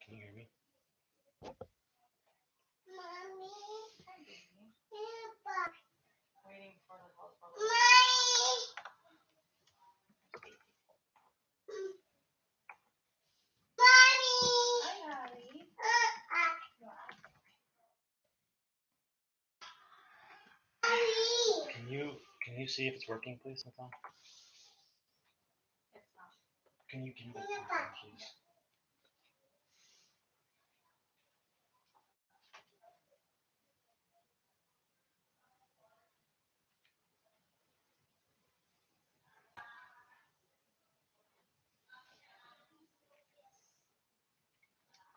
Can you hear me? Waiting for the call. Can you see if it's working, please, Nathan? It's not. Can you get your phone, please?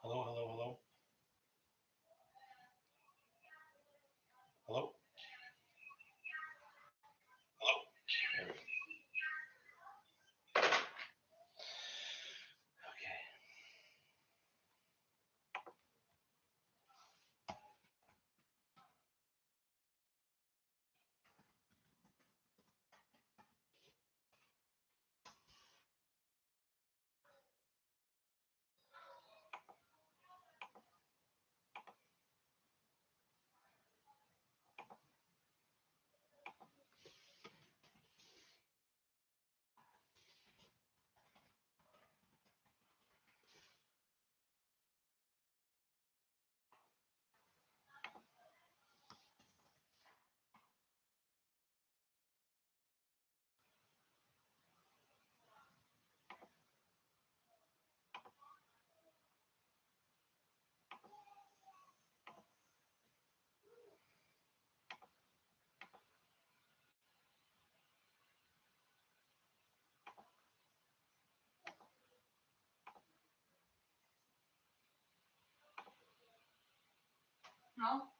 Hello, hello, hello. Hello? Hello? There we go. Okay. No?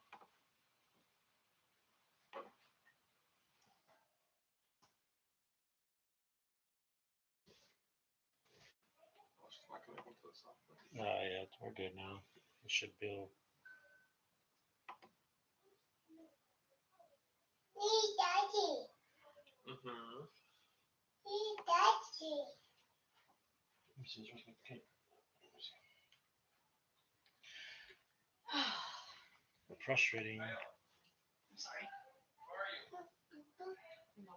Yeah, we're good now. We should be able. Let me see, okay. Frustrating. I'm sorry. No.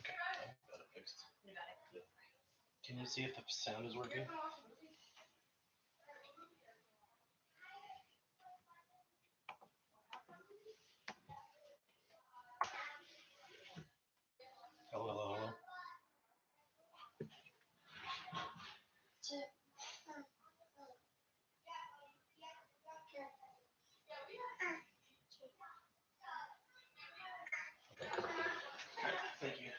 Okay, got it fixed. Can you see if the sound is working? Hello, hello, hello. Thank you.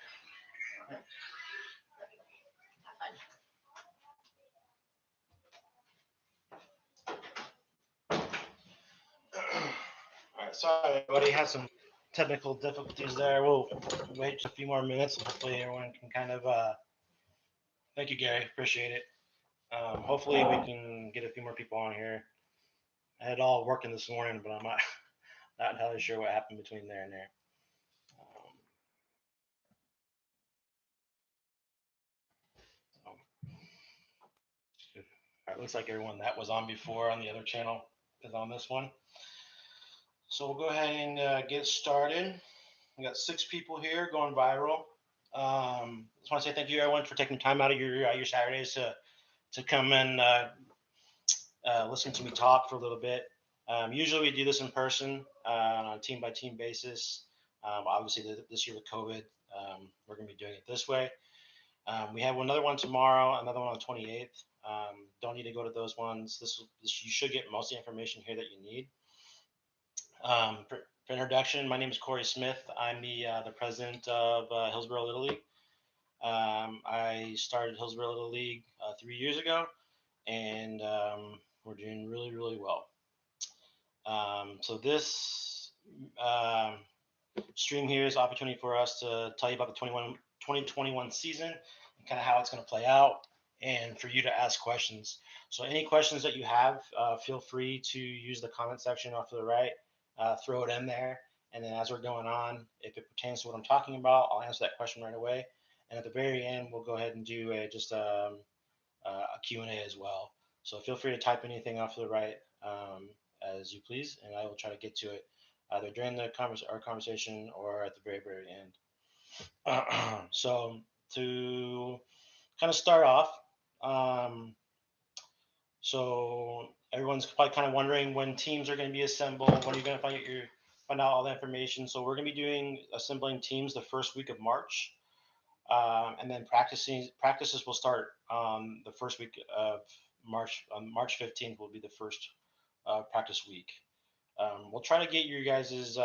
All right, sorry, everybody. Had some technical difficulties there. We'll wait just a few more minutes. Hopefully, everyone can kind of. Thank you, Gary. Appreciate it. Hopefully, we can get a few more people on here. I had it all working this morning, but I'm not entirely sure what happened between there and there. All right, looks like everyone that was on before on the other channel is on this one. So we'll go ahead and get started. We got 6 people here going viral. Just want to say thank you everyone for taking time out of your Saturdays to come and listen to me talk for a little bit. Usually we do this in person on a team by team basis. Obviously this year with COVID, we're going to be doing it this way. We have another one tomorrow, another one on the 28th. Don't need to go to those ones. You should get most of the information here that you need. For introduction, my name is Corey Smith. I'm the president of Hillsborough Little League. I I started Hillsborough Little League 3 years ago, and we're doing really, really well. So this um, stream here is opportunity for us to tell you about the 2021 season and kind of how it's going to play out, and for you to ask questions. So any questions that you have, feel free to use the comment section off to the right, throw it in there, and then as we're going on, if it pertains to what I'm talking about, I'll answer that question right away. And at the very end, we'll go ahead and do a Q&A as well. So feel free to type anything off to the right, as you please, and I will try to get to it either during our conversation or at the very, very end. So to kind of start off, um, so everyone's probably kind of wondering when teams are going to be assembled, when you're going to find out all the information. So we're going to be doing assembling teams the first week of March. And then practices will start the first week of March. March 15th will be the first practice week. We'll try to get you guys'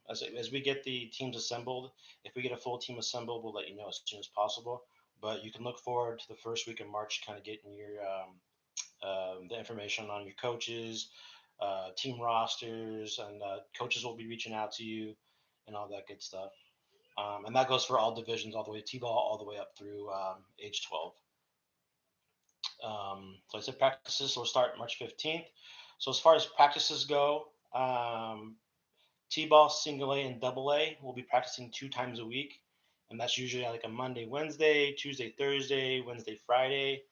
as we get the teams assembled. If we get a full team assembled, we'll let you know as soon as possible. But you can look forward to the first week of March, kind of getting your the information on your coaches, team rosters, and coaches will be reaching out to you, and all that good stuff. And that goes for all divisions, all the way T-ball, all the way up through age 12. So I said practices will start March 15th. So as far as practices go, T-ball, single A, and double A will be practicing 2 times a week, and that's usually like a Monday, Wednesday, Tuesday, Thursday, Wednesday, Friday.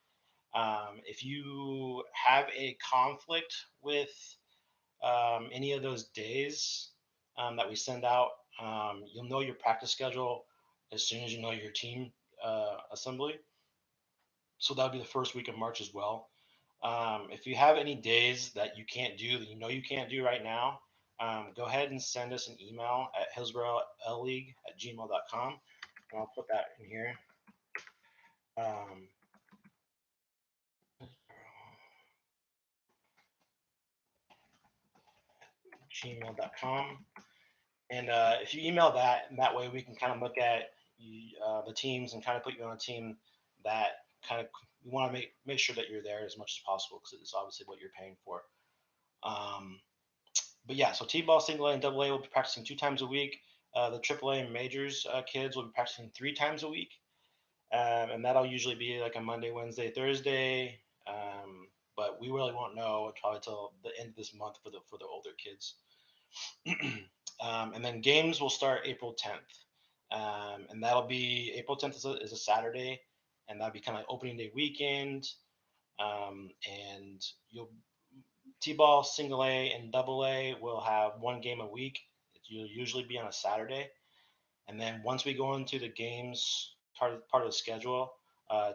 If you have a conflict with any of those days that we send out, you'll know your practice schedule as soon as you know your team assembly. So that'll be the first week of March as well. If you have any days that you can't do, that you know you can't do right now, go ahead and send us an email at hillsboroughleague@gmail.com. And I'll put that in here. Um, gmail.com. And if you email that, and that way we can kind of look at the teams and kind of put you on a team that kind of we want to make sure that you're there as much as possible, because it's obviously what you're paying for. Um, but yeah, so T-ball, single A, and double A will be practicing 2 times a week. The triple A and majors kids will be practicing 3 times a week, and that'll usually be like a Monday, Wednesday, Thursday. But we really won't know probably until the end of this month for the older kids. And then games will start April 10th. And that'll be April 10th is a Saturday, and that'll be kind of like opening day weekend. And you'll T-ball, single A, and double A will have one game a week. You'll usually be on a Saturday. And then once we go into the games part of the schedule,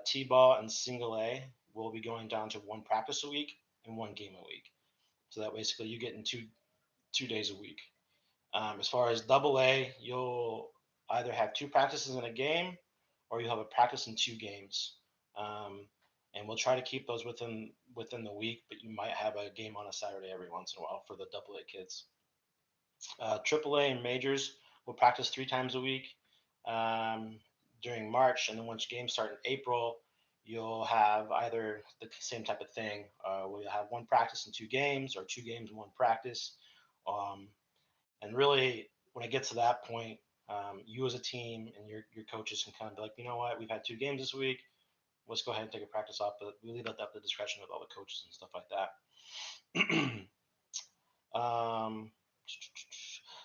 T-ball and single A will be going down to one practice a week and one game a week. So that basically you get in two days a week. As far as double A, you'll either have 2 practices in a game, or you'll have a practice in 2 games. Um, and we'll try to keep those within the week, but you might have a game on a Saturday every once in a while for the double A kids. Triple A and majors will practice 3 times a week um, during March, and then once games start in April, you'll have either the same type of thing. Where you'll have one practice and 2 games, or 2 games and one practice. Um, and really, when it gets to that point, you as a team and your coaches can kind of be like, you know what, we've had 2 games this week. Let's go ahead and take a practice off, but we leave that up to the discretion of all the coaches and stuff like that.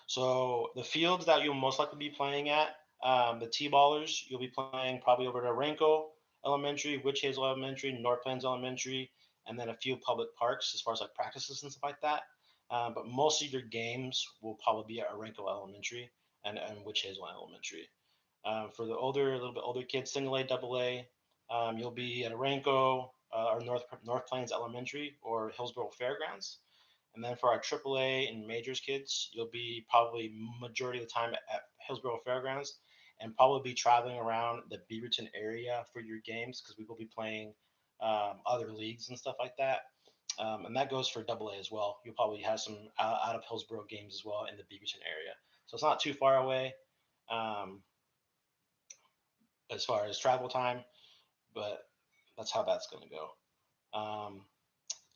So the fields that you'll most likely be playing at, the T-ballers, you'll be playing probably over at Renko Elementary, Witch Hazel Elementary, North Plains Elementary, and then a few public parks as far as like practices and stuff like that. But most of your games will probably be at Renko Elementary and Witch Hazel Elementary. For the a little bit older kids, single A, double A, you'll be at Renko or North Plains Elementary or Hillsborough Fairgrounds. And then for our AAA and majors kids, you'll be probably majority of the time at Hillsborough Fairgrounds, and probably be traveling around the Beaverton area for your games, because we will be playing other leagues and stuff like that. And that goes for AA as well. You'll probably have some out of Hillsborough games as well in the Beaverton area. So it's not too far away. Um, as far as travel time, but that's how that's going to go. Um,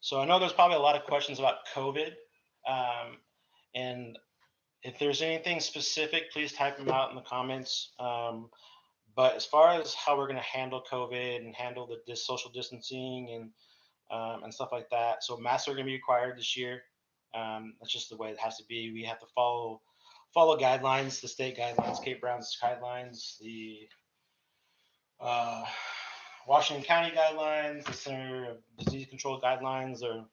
so I know there's probably a lot of questions about COVID, um, and if there's anything specific, please type them out in the comments. But as far as how we're going to handle COVID and handle the social distancing and stuff like that, so masks are going to be required this year. That's just the way it has to be. We have to follow guidelines, the state guidelines, Cape Brown's guidelines, the uh, Washington County guidelines, the Center of Disease Control guidelines, or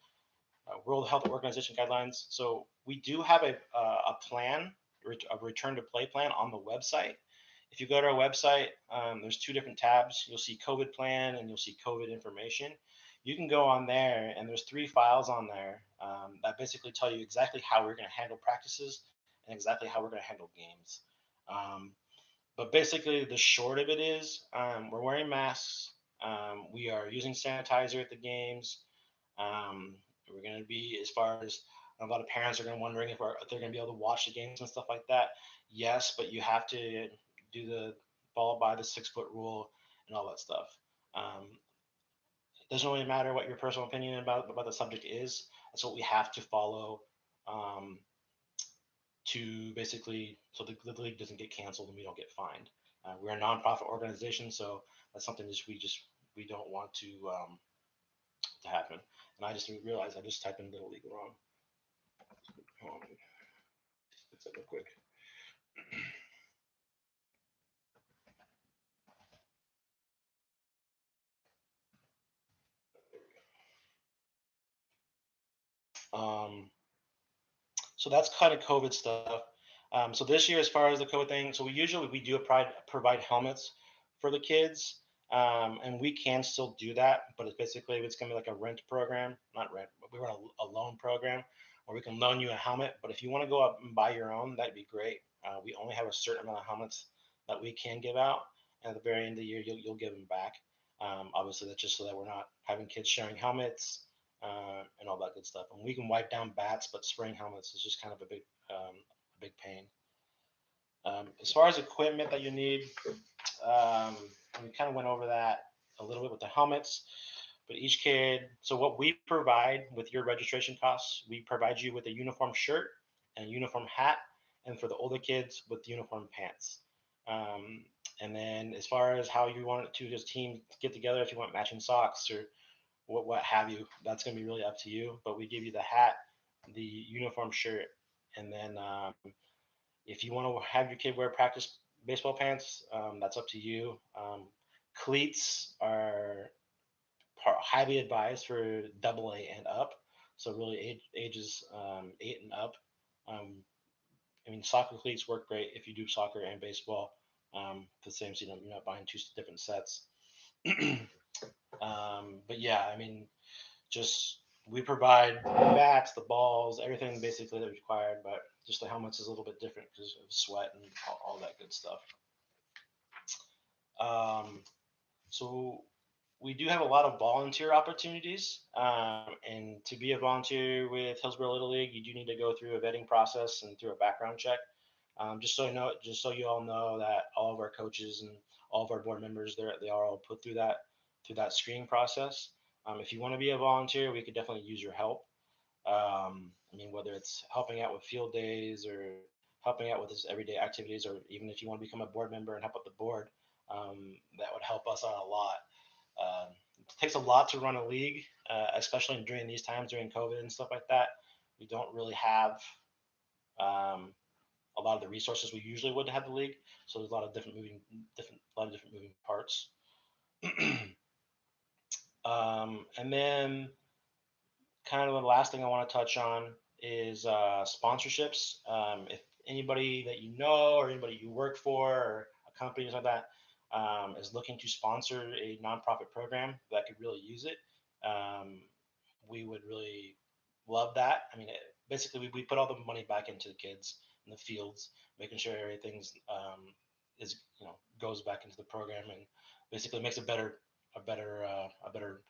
World Health Organization guidelines. So we do have a plan, a return to play plan on the website. If you go to our website, there's two different tabs. You'll see COVID plan and you'll see COVID information. You can go on there, and there's three files on there that basically tell you exactly how we're going to handle practices and exactly how we're going to handle games. Um, but basically, the short of it is we're wearing masks. We are using sanitizer at the games. Um, we're going to be, as far as a lot of parents are going to wondering if they're going to be able to watch the games and stuff like that. Yes, but you have to do the follow by the 6 foot rule and all that stuff. It doesn't really matter what your personal opinion about the subject is. That's what we have to follow um, to basically so the league doesn't get canceled and we don't get fined. We're a nonprofit organization, so that's something we don't want to happen. And I just realized I just typed in Little League wrong. Hold on, fix that real quick. Um, so that's kind of COVID stuff. So this year, as far as the COVID thing, so we do provide helmets for the kids, and we can still do that, but it's gonna be like a rent program, not rent, but we run a loan program where we can loan you a helmet. But if you want to go up and buy your own, that'd be great. We only have a certain amount of helmets that we can give out, and at the very end of the year, you'll give them back. Obviously, that's just so that we're not having kids sharing helmets and all that good stuff. And we can wipe down bats, but spraying helmets is just kind of a big pain. As far as equipment that you need, we kind of went over that a little bit with the helmets. But each kid, so what we provide with your registration costs, we provide you with a uniform shirt and a uniform hat, and for the older kids with uniform pants. Um, and then as far as how you want it to just team get together, if you want matching socks or what have you. That's going to be really up to you. But we give you the hat, the uniform shirt, and then if you want to have your kid wear practice baseball pants, that's up to you. Cleats are highly advised for AA and up, so really ages 8 and up. Um, I mean, soccer cleats work great if you do soccer and baseball. The same, so you're not buying two different sets. But yeah, I mean, just we provide the bats, the balls, everything basically that's required, but just the helmets is a little bit different because of sweat and all that good stuff. Um, so we do have a lot of volunteer opportunities, and to be a volunteer with Hillsborough Little League, you do need to go through a vetting process and through a background check. Just so you all know that all of our coaches and all of our board members, they are all put through that screening process. If you want to be a volunteer, we could definitely use your help. I mean, whether it's helping out with field days or helping out with his everyday activities, or even if you want to become a board member and help out the board, that would help us out a lot. It takes a lot to run a league, especially during these times during COVID and stuff like that. We don't really have um, a lot of the resources we usually would have the league. So there's a lot of different moving parts. And then kind of the last thing I want to touch on is sponsorships. If anybody that you know or anybody you work for or a company or something like that is looking to sponsor a nonprofit program that could really use it, um, we would really love that. I mean, basically, we put all the money back into the kids in the fields, making sure everything's is goes back into the program and basically makes a better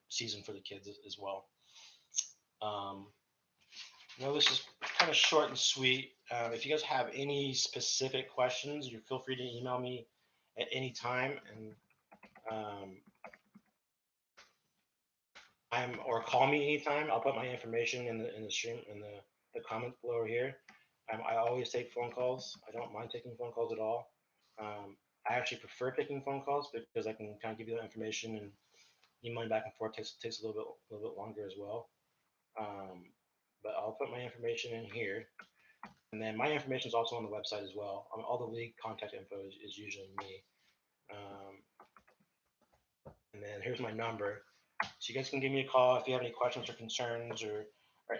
season for the kids as well. Um, this is kind of short and sweet. If you guys have any specific questions, you feel free to email me at any time, and um, I'm or call me anytime. I'll put my information in the stream in the comments below here. I always take phone calls. I don't mind taking phone calls at all. I actually prefer taking phone calls because I can kind of give you that information, and emailing back and forth takes a little bit longer as well. Um, but I'll put my information in here, and then my information is also on the website as well. All the league contact info is usually me. Um, and then here's my number. So you guys can give me a call if you have any questions or concerns or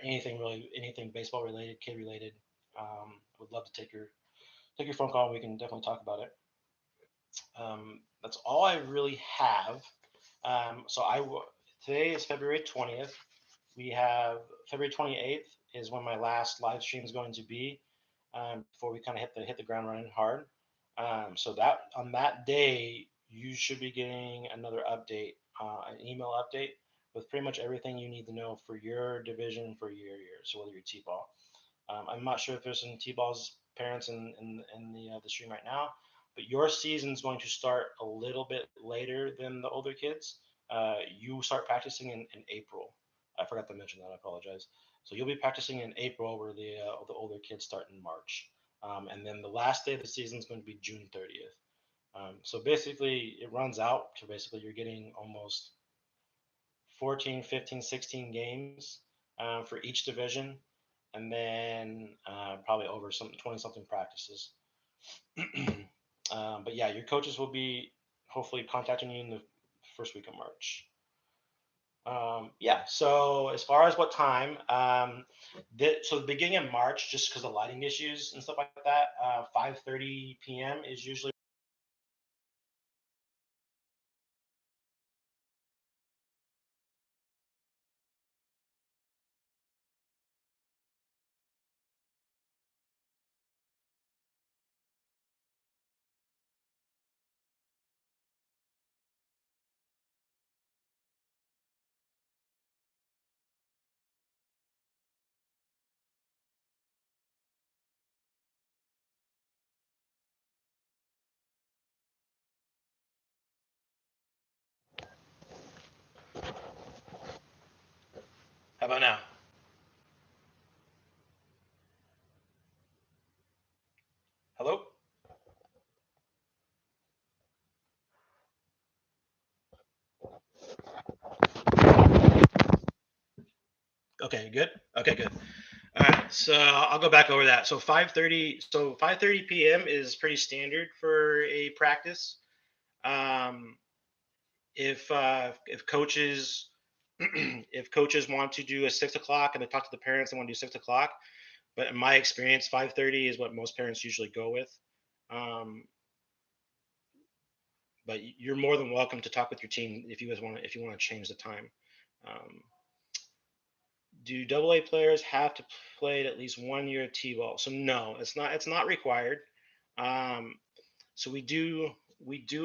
anything really, anything baseball related, kid related. Would love to take your phone call. And we can definitely talk about it. That's all I really have. So today is February 20th. We have February 28th is when my last live stream is going to be, before we kind of hit the ground running hard. So that on that day, you should be getting another update, an email update with pretty much everything you need to know for your division for your year. So whether you're T-ball, I'm not sure if there's some T-balls parents in the stream right now, but your season is going to start a little bit later than the older kids. You start practicing in April. I forgot to mention that. I apologize. So you'll be practicing in April, where the older kids start in March, and then the last day of the season is going to be June 30th. So basically, it runs out to basically you're getting almost 14, 15, 16 games for each division, and then probably over some 20 something practices. But yeah, your coaches will be hopefully contacting you in the first week of March. Yeah, so as far as what time, so the beginning of March, just because of lighting issues and stuff like that, 5:30 p.m. is usually. How about now? Hello? Okay, good. Okay, good. All right, so I'll go back over that. So 5:30. So 5:30 p.m. is pretty standard for a practice. Um, if coaches if coaches want to do a 6 o'clock and they talk to the parents, they want to do 6 o'clock. But in my experience, 5:30 is what most parents usually go with. Um, but you're more than welcome to talk with your team if you want to change the time. Um, do double A players have to play at least 1 year of T-ball? So no, it's not required. Um, so we do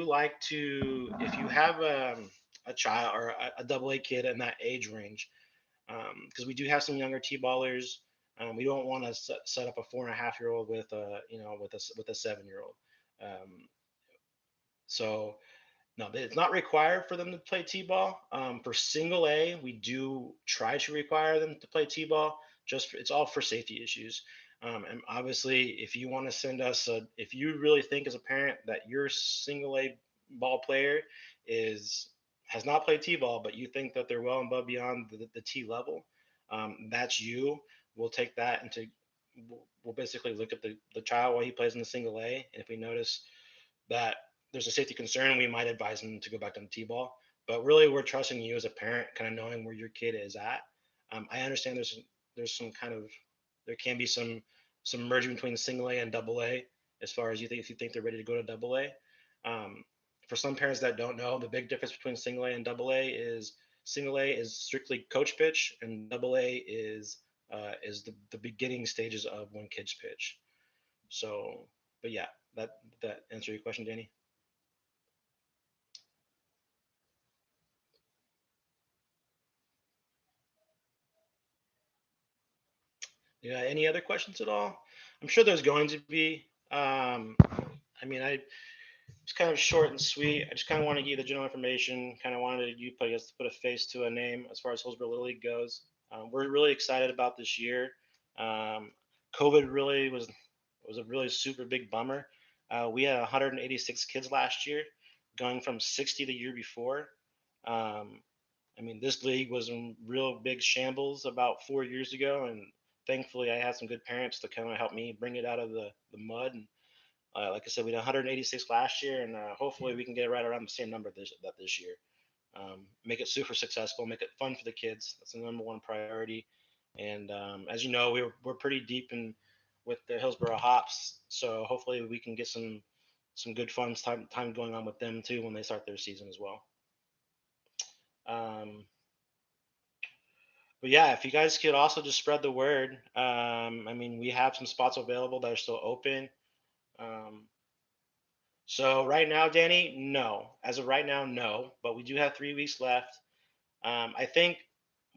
like to, if you have a child or a double A kid in that age range, because we do have some younger T-ballers. We don't want to set up a 4.5 year old with a with a 7 year old. Um, so no, it's not required for them to play t-ball. For single A, we do try to require them to play t-ball. It's all for safety issues. And obviously, if you want to send us if you really think as a parent that your single A ball player is has not played t-ball, but you think that they're well and above beyond the T level, that's you. We'll take that into we'll basically look at the child while he plays in the single A, and if we notice that there's a safety concern, we might advise them to go back on T-ball. But really, we're trusting you as a parent, kind of knowing where your kid is at. I understand there's some kind of there can be some merging between single A and double A as far as if you think they're ready to go to double A. Um, for some parents that don't know, the big difference between single A and double A is single A is strictly coach pitch, and double A is the beginning stages of when kids pitch. So, but yeah, that answer your question, Danny. Yeah. Any other questions at all? I'm sure there's going to be. I mean, It's kind of short and sweet. I just kind of want to give you the general information. Kind of wanted you put, I guess, to put a face to a name as far as Hillsborough Little League goes. We're really excited about this year. Um, COVID really was a really super big bummer. We had 186 kids last year, going from 60 the year before. Um, I mean, this league was in real big shambles about 4 years ago, and thankfully, I had some good parents to kind of help me bring it out of the mud. And like I said, we did 186 last year, and hopefully, we can get right around the same number this year. Make it super successful, make it fun for the kids. That's the number one priority. And as you know, we're pretty deep in with the Hillsborough Hops, so hopefully, we can get some good fun time going on with them too when they start their season as well. Um, But yeah, if you guys could also just spread the word. I mean, we have some spots available that are still open. Um, so right now, Danny, no. As of right now, no. But we do have 3 weeks left. I think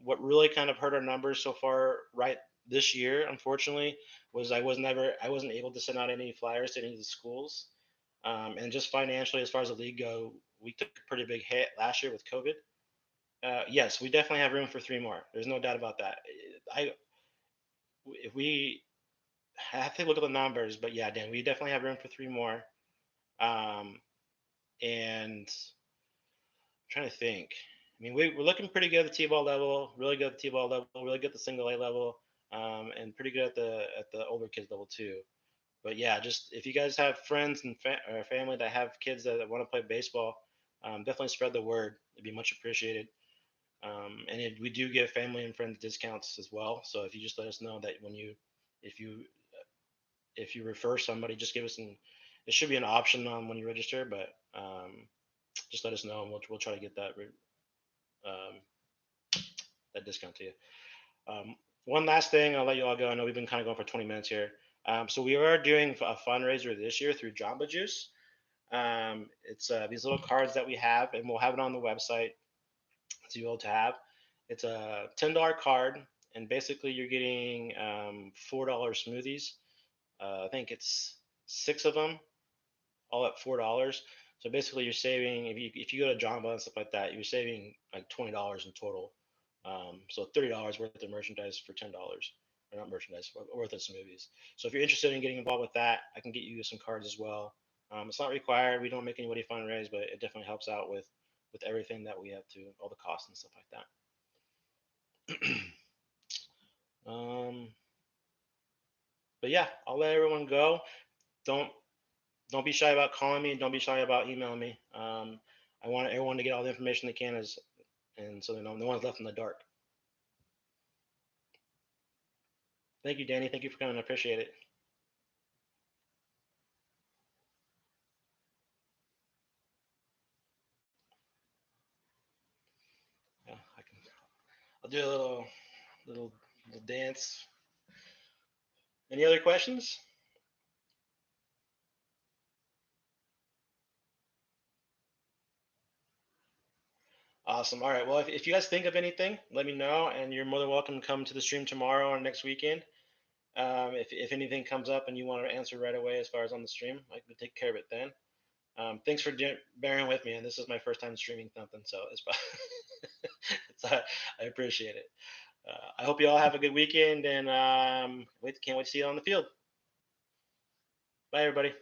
what really kind of hurt our numbers so far, right this year, unfortunately, was I wasn't able to send out any flyers to any of the schools. And just financially, as far as the league go, we took a pretty big hit last year with COVID. Yes, we definitely have room for 3 more. There's no doubt about that. I if we I have to look at the numbers, but yeah, Dan, we definitely have room for 3 more. Um, and I'm trying to think. I mean, we're looking pretty good at the T-ball level, really good at the T-ball level, really good at the single A level, and pretty good at the older kids level too. But yeah, just if you guys have friends and or family that have kids that want to play baseball, definitely spread the word. It'd be much appreciated. We do give family and friends discounts as well. So if you just let us know that if you if you refer somebody, just give us an. It should be an option on when you register, but just let us know and we'll try to get um, that discount to you. Um, One last thing, I'll let you all go. I know we've been kind of going for 20 minutes here. So we are doing a fundraiser this year through Jamba Juice. It's these little cards that we have, and we'll have it on the website to be able to have. It's a $10 card, and basically you're getting $4 smoothies. I think it's 6 of them, all at $4. So basically, you're saving if you go to Jamba and stuff like that, you're saving like $20 in total. So $30 worth of merchandise for $10, or not merchandise, worth of smoothies. So if you're interested in getting involved with that, I can get you some cards as well. It's not required. We don't make anybody fundraise, but it definitely helps out with everything that we have to, all the costs and stuff like that. But yeah, I'll let everyone go. Don't don't be shy about calling me. Don't be shy about emailing me. I want everyone to get all the information they can, and so no one's left in the dark. Thank you, Danny. Thank you for coming. I appreciate it. Yeah, I'll do a little little dance. Any other questions? Awesome. All right. Well, if you guys think of anything, let me know, and you're more than welcome to come to the stream tomorrow or next weekend. If anything comes up and you want to answer right away as far as on the stream, I can take care of it then. Thanks for bearing with me, and this is my first time streaming something, so I appreciate it. I hope you all have a good weekend, and can't wait to see you on the field. Bye, everybody.